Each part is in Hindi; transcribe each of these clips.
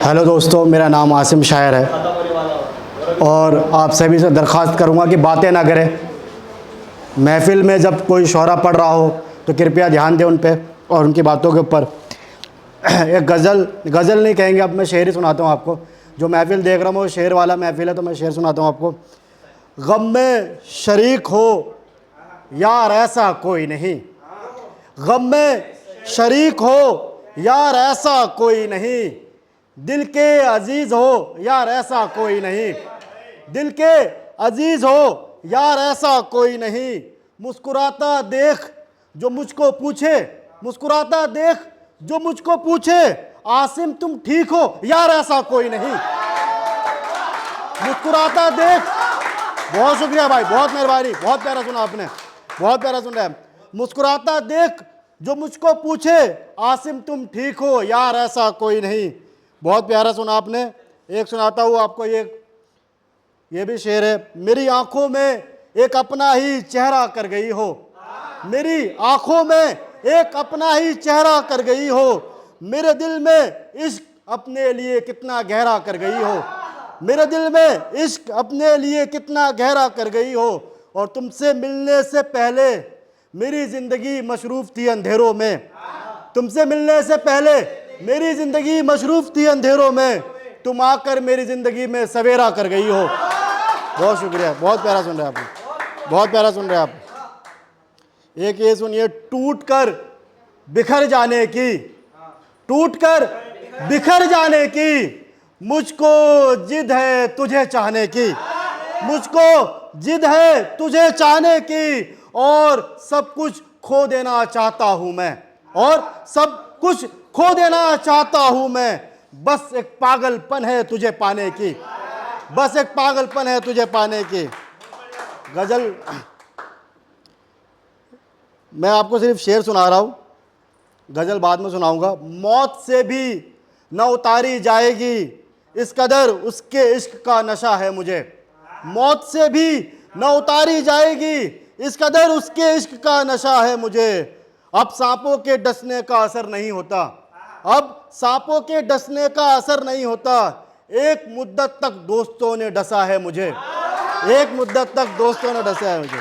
हेलो दोस्तों, मेरा नाम आसिम शायर है और आप सभी से दरख्वास्त करूंगा कि बातें ना करें। महफ़िल में जब कोई शोरा पढ़ रहा हो तो कृपया ध्यान दें उन पे और उनकी बातों के ऊपर। एक गज़ल नहीं कहेंगे, अब मैं शेर ही सुनाता हूँ आपको। जो महफ़िल देख रहा हूँ वो शेर वाला महफ़िल है, तो मैं शेर सुनाता हूँ आपको। गम में शरीक हो यार ऐसा कोई नहीं, गम में शरीक हो यार ऐसा कोई नहीं, दिल के अजीज़ हो यार ऐसा कोई नहीं, दिल के अजीज़ हो यार ऐसा कोई नहीं। मुस्कुराता देख जो मुझको पूछे, मुस्कुराता देख जो मुझको पूछे, आसिम तुम ठीक हो यार ऐसा कोई नहीं। मुस्कुराता देख, बहुत शुक्रिया भाई, बहुत मेहरबानी, बहुत प्यारा सुना आपने, बहुत प्यारा सुन रहा है। मुस्कुराता देख जो मुझको पूछे, आसिम तुम ठीक हो यार ऐसा कोई नहीं। बहुत प्यारा सुना आपने। एक सुनाता हूँ आपको, ये भी शेर है। मेरी आंखों में एक अपना ही चेहरा कर गई हो, मेरी आंखों में एक अपना ही चेहरा कर गई हो, मेरे दिल में इश्क अपने लिए कितना गहरा कर गई हो, मेरे दिल में इश्क अपने लिए कितना गहरा कर गई हो। और तुमसे मिलने से पहले मेरी ज़िंदगी मशरूफ़ थी अंधेरों में, तुमसे मिलने से पहले मेरी ज़िंदगी मशरूफ़ थी अंधेरों में, तुम आकर मेरी ज़िंदगी में सवेरा कर गई हो। बहुत शुक्रिया, बहुत प्यारा सुन रहे हैं आप, बहुत प्यारा सुन रहे हैं आप। एक ये सुनिए, टूट कर बिखर जाने की, टूट कर बिखर जाने की, मुझको जिद है तुझे चाहने की, मुझको जिद है तुझे चाहने की, और सब कुछ खो देना चाहता हूँ मैं, और सब कुछ खो देना चाहता हूँ मैं, बस एक पागलपन है तुझे पाने की, बस एक पागलपन है तुझे पाने की। गज़ल मैं आपको सिर्फ शेर सुना रहा हूँ, गज़ल बाद में सुनाऊंगा। मौत से भी न उतारी जाएगी इस कदर उसके इश्क का नशा है मुझे, मौत से भी न उतारी जाएगी इस कदर उसके इश्क का नशा है मुझे। अब सांपों के डसने का असर नहीं होता, अब सांपों के डसने का असर नहीं होता, एक मुद्दत तक दोस्तों ने डसा है मुझे, एक मुद्दत तक दोस्तों ने डसा है मुझे।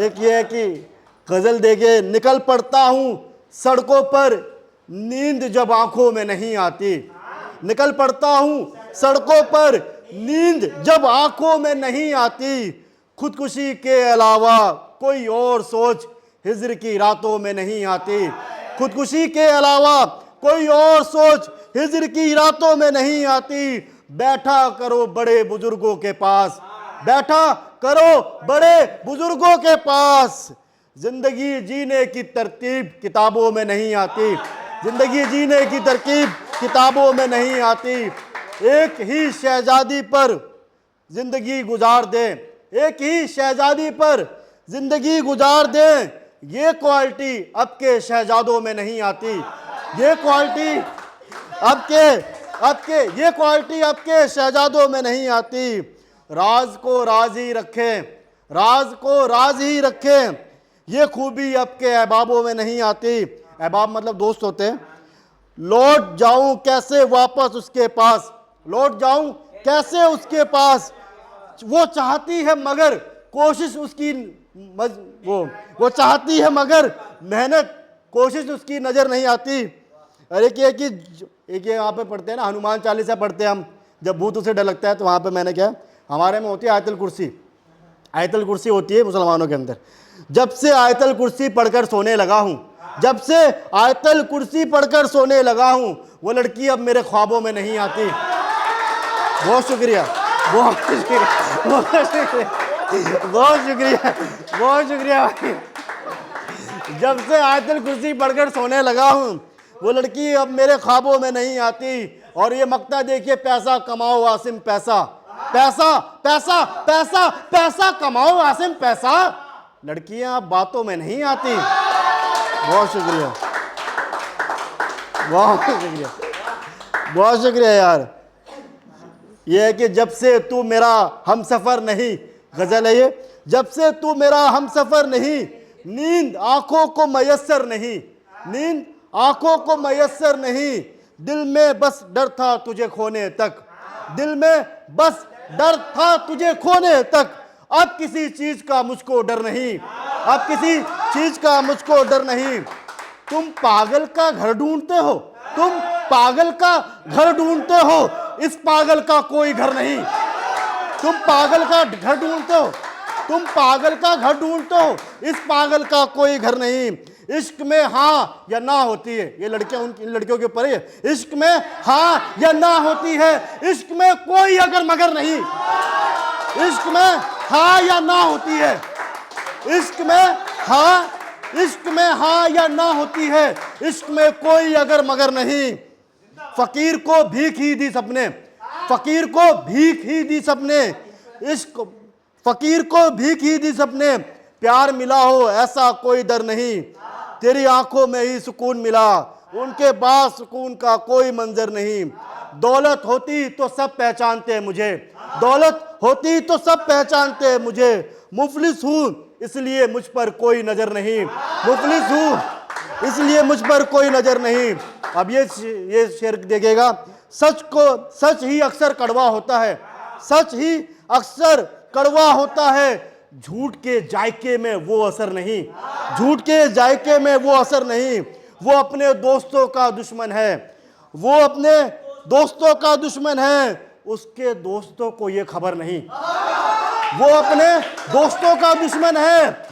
एक ये है कि गज़ल देखे, निकल पड़ता हूँ सड़कों पर नींद जब आंखों में नहीं आती, निकल पड़ता हूँ सड़कों पर नींद जब आंखों में नहीं आती, खुदकुशी के अलावा कोई और सोच हिज्र की रातों में नहीं आती, खुदकुशी के अलावा कोई और सोच हिज्र की रातों में नहीं आती। बैठा करो बड़े बुजुर्गों के पास, बैठा करो बड़े बुजुर्गों के पास, जिंदगी जीने की तरतीब किताबों में नहीं आती, जिंदगी जीने की तरकीब किताबों में नहीं आती। एक ही शहजादी पर जिंदगी गुजार दें, एक ही शहजादी पर जिंदगी गुजार दें, ये क्वालिटी अब के शहजादों में नहीं आती, ये क्वालिटी ये क्वालिटी अब के शहजादों में नहीं आती। राज को राज ही रखें, राज को राज ही रखें, ये खूबी अब के अहबाबों में नहीं आती। अहबाब मतलब दोस्त होते हैं। लौट जाऊं कैसे वापस उसके पास, लौट जाऊं कैसे उसके पास, वो चाहती है मगर कोशिश उसकी वो चाहती है मगर मेहनत कोशिश उसकी नज़र नहीं आती। अरे एक ये यहाँ पे पढ़ते हैं ना, हनुमान चालीसा पढ़ते हैं हम, जब भूत उसे डर लगता है, तो वहाँ पे मैंने क्या, हमारे में होती है आयतुल कुर्सी, आयतुल कुर्सी होती है मुसलमानों के अंदर। जब से आयतुल कुर्सी पढ़कर सोने लगा हूँ, जब से आयतुल कुर्सी पढ़कर सोने लगा हूँ, वो लड़की अब मेरे ख्वाबों में नहीं आती। बहुत शुक्रिया, बहुत शुक्रिया, बहुत शुक्रिया, बहुत शुक्रिया, बहुत शुक्रिया। जब से आयतुल कुर्सी पढ़कर सोने लगा हूँ, वो लड़की अब मेरे ख्वाबों में नहीं आती। और ये मक्ता देखिए, पैसा कमाओ आसिम पैसा, पैसा पैसा पैसा पैसा कमाओ आसिम पैसा, लड़कियां बातों में नहीं आती। बहुत शुक्रिया, बहुत शुक्रिया, बहुत शुक्रिया यार। ये है कि जब से तू मेरा हम सफ़र नहीं, गज़ल है ये, जब से तू मेरा हम सफ़र नहीं, नींद आंखों को मयस्सर नहीं, नींद आंखों को मयस्सर नहीं, दिल में बस डर था तुझे खोने तक, दिल में बस डर था तुझे खोने तक। अब किसी चीज का मुझको डर नहीं, अब किसी चीज का मुझको डर नहीं। तुम पागल का घर ढूंढते हो, तुम पागल का घर ढूंढते हो, इस पागल का कोई घर नहीं। तुम पागल का घर ढूंढते हो, तुम पागल का घर ढूंढते हो, इस पागल का कोई घर नहीं। इश्क में हाँ या ना होती है, ये लड़कियां इन लड़कियों के ऊपर है। इश्क में हाँ या ना होती है, इश्क में कोई अगर मगर नहीं। इश्क में हाँ या ना होती है, इश्क में हाँ, इश्क में हाँ या ना होती है, इश्क में कोई अगर मगर नहीं। फकीर को भीख ही दी सबने, फकीर को भीख ही दी सबने, इश्क फकीर को भीख ही दी सबने। प्यार मिला हो ऐसा कोई दर नहीं, तेरी आंखों में ही सुकून मिला, उनके पास सुकून का कोई मंजर नहीं। दौलत होती तो सब पहचानते मुझे, दौलत होती तो सब पहचानते मुझे। मुफलिस हूँ इसलिए मुझ पर कोई नजर नहीं, मुफलिस हूँ इसलिए मुझ पर कोई नजर नहीं। अब ये शेर देखिएगा, सच ही अक्सर कड़वा होता है, सच ही अक्सर कड़वा होता है, झूठ के जायके में वो असर नहीं, झूठ के जायके में वो असर नहीं। वो अपने दोस्तों का दुश्मन है, वो अपने दोस्तों का दुश्मन है, उसके दोस्तों को ये खबर नहीं। वो अपने दोस्तों का दुश्मन है,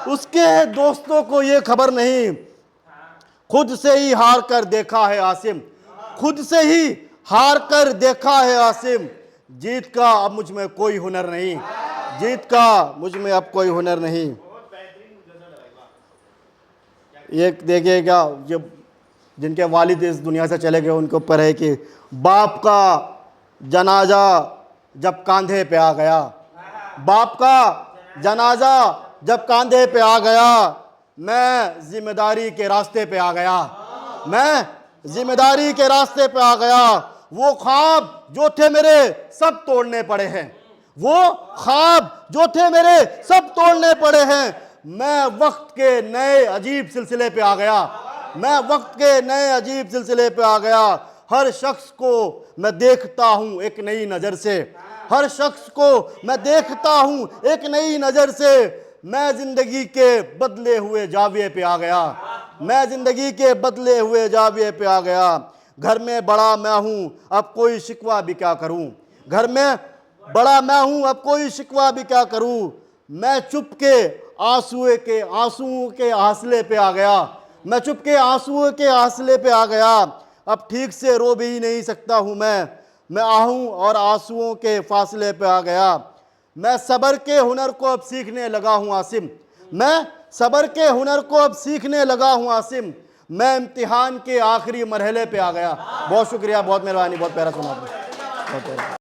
उसके दोस्तों को ये खबर नहीं। खुद से ही हार कर देखा है आसिम, खुद से ही हार कर देखा है आसिम। जीत का अब मुझ में कोई हुनर नहीं, जीत का मुझ में अब कोई हुनर नहीं। ये देखिएगा, जब जिनके वालिद इस दुनिया से चले गए उनके ऊपर है कि बाप का जनाजा जब कांधे पे आ गया, बाप का जनाजा जब कांधे पे आ गया, मैं जिम्मेदारी के रास्ते पे आ गया, मैं जिम्मेदारी के रास्ते पे आ गया। वो ख्वाब जो थे मेरे सब तोड़ने पड़े हैं, वो ख्वाब जो थे मेरे सब तोड़ने पड़े हैं। मैं वक्त के नए अजीब सिलसिले पे आ गया, मैं वक्त के नए अजीब सिलसिले पे आ गया। हर शख्स को मैं देखता हूं एक नई नजर से, हर शख्स को मैं देखता हूं एक नई नजर से। मैं जिंदगी के बदले हुए जाविये पे आ गया, मैं जिंदगी के बदले हुए जाविये पे आ गया। घर में बड़ा मैं हूं अब कोई शिकवा भी क्या करूं, घर में बड़ा मैं हूं अब कोई शिकवा भी क्या करूं। मैं चुप के आंसुओं के हासले पे आ गया, मैं चुप के आंसुओं के हासले पे आ गया। अब ठीक से रो भी नहीं सकता हूं मैं आहूं और आंसुओं के फासले पे आ गया। मैं सब्र के हुनर को अब सीखने लगा हूं आसिम, मैं सब्र के हुनर को अब सीखने लगा हूं आसिम। मैं इम्तिहान के आखिरी मरहले पे आ गया। बहुत शुक्रिया, बहुत मेहरबानी, बहुत प्यारा सुना आपने, बहुत प्यारा।